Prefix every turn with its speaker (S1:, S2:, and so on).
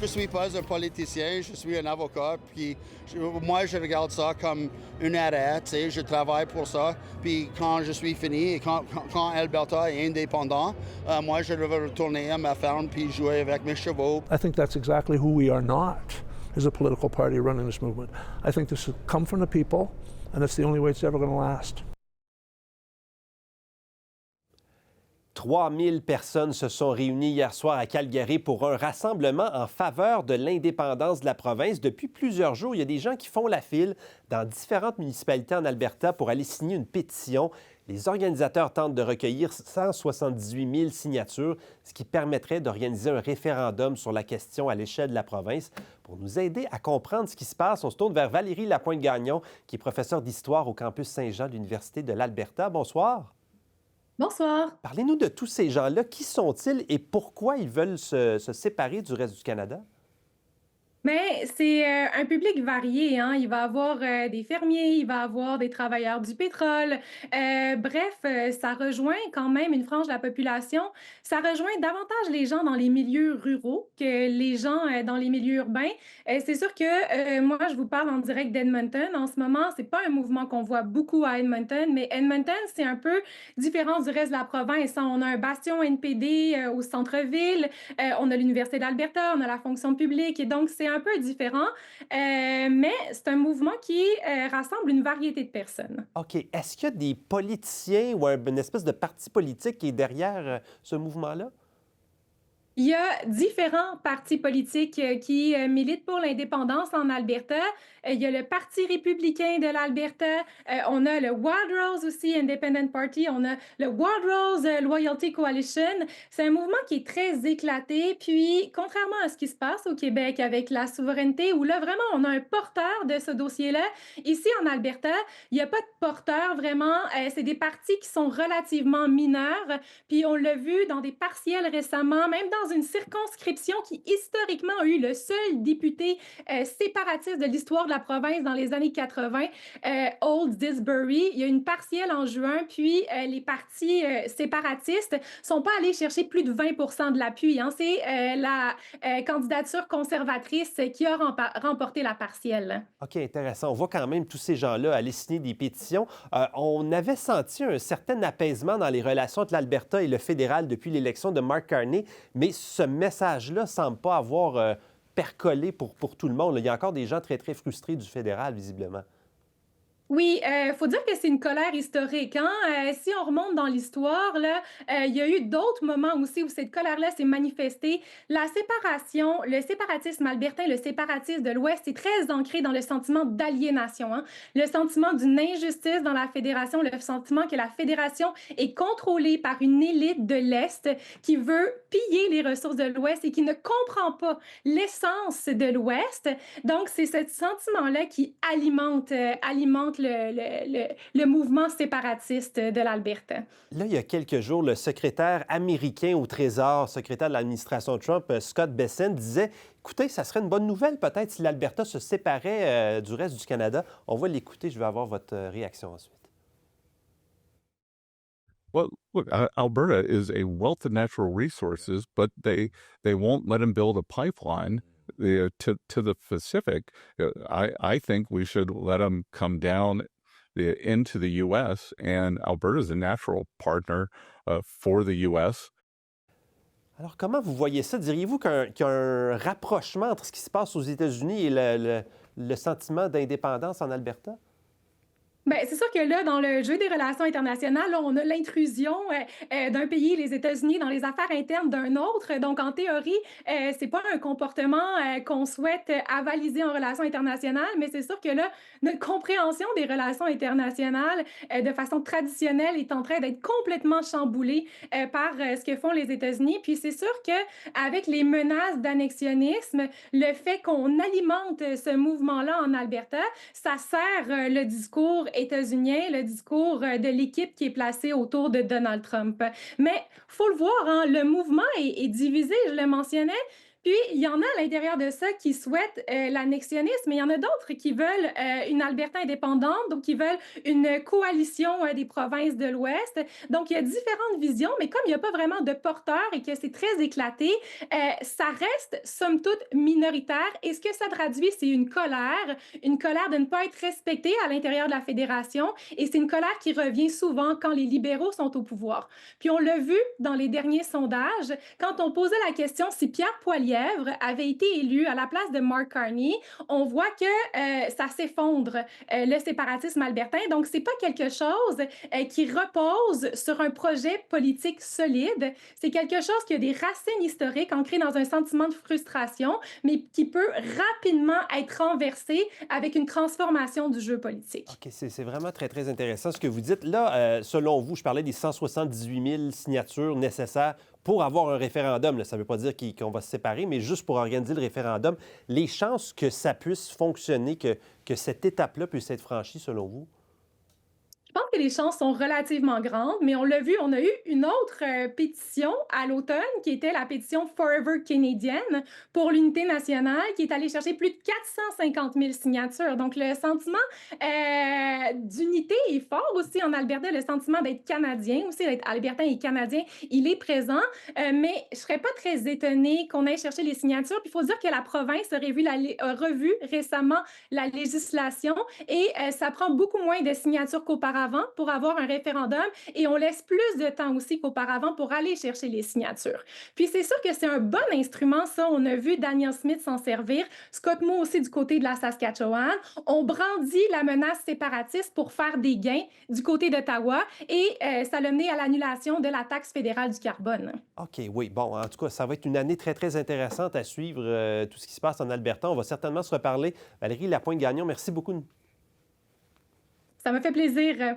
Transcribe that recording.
S1: Je suis pas un politicien, je suis un avocat, puis moi, je regarde ça comme une arrêt, tu sais, je travaille pour ça, puis quand je suis fini, et quand Alberta est indépendant, moi, je vais retourner à ma ferme puis jouer avec mes chevaux.
S2: I think that's exactly who we are not as a political party running this movement. I think this has come from the people, and that's the only way it's ever going to last.
S3: 3000 personnes se sont réunies hier soir à Calgary pour un rassemblement en faveur de l'indépendance de la province. Depuis plusieurs jours, il y a des gens qui font la file dans différentes municipalités en Alberta pour aller signer une pétition. Les organisateurs tentent de recueillir 178 000 signatures, ce qui permettrait d'organiser un référendum sur la question à l'échelle de la province. Pour nous aider à comprendre ce qui se passe, on se tourne vers Valérie Lapointe-Gagnon, qui est professeure d'histoire au campus Saint-Jean de l'Université de l'Alberta. Bonsoir.
S4: Bonsoir.
S3: Parlez-nous de tous ces gens-là. Qui sont-ils et pourquoi ils veulent se séparer du reste du Canada?
S4: Mais c'est un public varié, hein. Il va avoir des fermiers, il va avoir des travailleurs du pétrole. Bref, ça rejoint quand même une frange de la population. Ça rejoint davantage les gens dans les milieux ruraux que les gens dans les milieux urbains. C'est sûr que moi, je vous parle en direct d'Edmonton. En ce moment, c'est pas un mouvement qu'on voit beaucoup à Edmonton, mais Edmonton, c'est un peu différent du reste de la province, hein. On a un bastion NPD au centre-ville, on a l'Université d'Alberta, on a la fonction publique, et donc c'est un peu différent, mais c'est un mouvement qui rassemble une variété de personnes.
S3: OK. Est-ce qu'il y a des politiciens ou une espèce de parti politique qui est derrière ce mouvement-là?
S4: Il y a différents partis politiques qui militent pour l'indépendance en Alberta. Il y a le Parti républicain de l'Alberta. On a le Wildrose aussi, Independent Party. On a le Wildrose Loyalty Coalition. C'est un mouvement qui est très éclaté. Puis, contrairement à ce qui se passe au Québec avec la souveraineté, où là, vraiment, on a un porteur de ce dossier-là, ici en Alberta, il n'y a pas de porteur vraiment. C'est des partis qui sont relativement mineurs. Puis, on l'a vu dans des partiels récemment, même dans une circonscription qui historiquement a eu le seul député séparatiste de l'histoire de la province dans les années 80, Old Disbury. Il y a une partielle en juin, puis les partis séparatistes sont pas allés chercher plus de 20 de l'appui, hein. C'est la candidature conservatrice qui a remporté la partielle.
S3: OK, intéressant. On voit quand même tous ces gens-là aller signer des pétitions. On avait senti un certain apaisement dans les relations entre l'Alberta et le fédéral depuis l'élection de Mark Carney, mais ce message-là ne semble pas avoir percolé pour tout le monde. Il y a encore des gens très, très frustrés du fédéral, visiblement.
S4: Oui, faut dire que c'est une colère historique, hein. Si on remonte dans l'histoire, là, il y a eu d'autres moments aussi où cette colère-là s'est manifestée. La séparation, le séparatisme albertain, le séparatisme de l'Ouest est très ancré dans le sentiment d'aliénation, hein. Le sentiment d'une injustice dans la fédération, le sentiment que la fédération est contrôlée par une élite de l'Est qui veut piller les ressources de l'Ouest et qui ne comprend pas l'essence de l'Ouest. Donc, c'est ce sentiment-là qui alimente le mouvement séparatiste de l'Alberta.
S3: Là, il y a quelques jours, le secrétaire américain au Trésor, secrétaire de l'administration Trump, Scott Bessent, disait « Écoutez, ça serait une bonne nouvelle peut-être si l'Alberta se séparait du reste du Canada. » On va l'écouter, je vais avoir votre réaction ensuite.
S5: Well, look, Alberta is a wealth of natural resources, but they won't let them build a pipeline to the Pacific. I think we should let them come down into the U.S., and Alberta is a natural partner for the U.S.
S3: Alors, comment vous voyez ça? Diriez-vous qu'il y a un rapprochement entre ce qui se passe aux États-Unis et le sentiment d'indépendance en Alberta?
S4: Bien, c'est sûr que là, dans le jeu des relations internationales, là, on a l'intrusion d'un pays, les États-Unis, dans les affaires internes d'un autre. Donc, en théorie, c'est pas un comportement qu'on souhaite avaliser en relations internationales, mais c'est sûr que là, notre compréhension des relations internationales de façon traditionnelle est en train d'être complètement chamboulée par ce que font les États-Unis. Puis c'est sûr qu'avec les menaces d'annexionnisme, le fait qu'on alimente ce mouvement-là en Alberta, ça sert le discours états-unien, le discours de l'équipe qui est placée autour de Donald Trump. Mais il faut le voir, hein, le mouvement est divisé, je le mentionnais, Puis, il y en a à l'intérieur de ça qui souhaitent l'annexionnisme, mais il y en a d'autres qui veulent une Alberta indépendante, donc qui veulent une coalition des provinces de l'Ouest. Donc, il y a différentes visions, mais comme il n'y a pas vraiment de porteurs et que c'est très éclaté, ça reste, somme toute, minoritaire. Et ce que ça traduit, c'est une colère de ne pas être respectée à l'intérieur de la fédération. Et c'est une colère qui revient souvent quand les libéraux sont au pouvoir. Puis, on l'a vu dans les derniers sondages, quand on posait la question si Pierre Poilievre avait été élu à la place de Mark Carney, on voit que ça s'effondre, le séparatisme albertain. Donc, c'est pas quelque chose qui repose sur un projet politique solide. C'est quelque chose qui a des racines historiques ancrées dans un sentiment de frustration, mais qui peut rapidement être renversé avec une transformation du jeu politique.
S3: OK, c'est vraiment très, très intéressant ce que vous dites. Là, selon vous, je parlais des 178 000 signatures nécessaires pour avoir un référendum. Là, ça ne veut pas dire qu'on va se séparer, mais juste pour organiser le référendum. Les chances que ça puisse fonctionner, que cette étape-là puisse être franchie, selon vous?
S4: Je pense que les chances sont relativement grandes, mais on l'a vu, on a eu une autre pétition à l'automne qui était la pétition Forever Canadian pour l'unité nationale qui est allée chercher plus de 450 000 signatures. Donc, le sentiment d'unité est fort aussi en Alberta, le sentiment d'être canadien aussi, d'être albertain et canadien, il est présent, mais je ne serais pas très étonnée qu'on aille chercher les signatures. Puis, il faut dire que la province a revu récemment la législation et ça prend beaucoup moins de signatures qu'auparavant pour avoir un référendum et on laisse plus de temps aussi qu'auparavant pour aller chercher les signatures. Puis c'est sûr que c'est un bon instrument, ça, on a vu Danielle Smith s'en servir, Scott Moe aussi du côté de la Saskatchewan. On brandit la menace séparatiste pour faire des gains du côté d'Ottawa et ça l'a mené à l'annulation de la taxe fédérale du carbone.
S3: OK, oui. Bon, en tout cas, ça va être une année très, très intéressante à suivre tout ce qui se passe en Alberta. On va certainement se reparler. Valérie Lapointe-Gagnon, merci beaucoup.
S4: Ça me fait plaisir.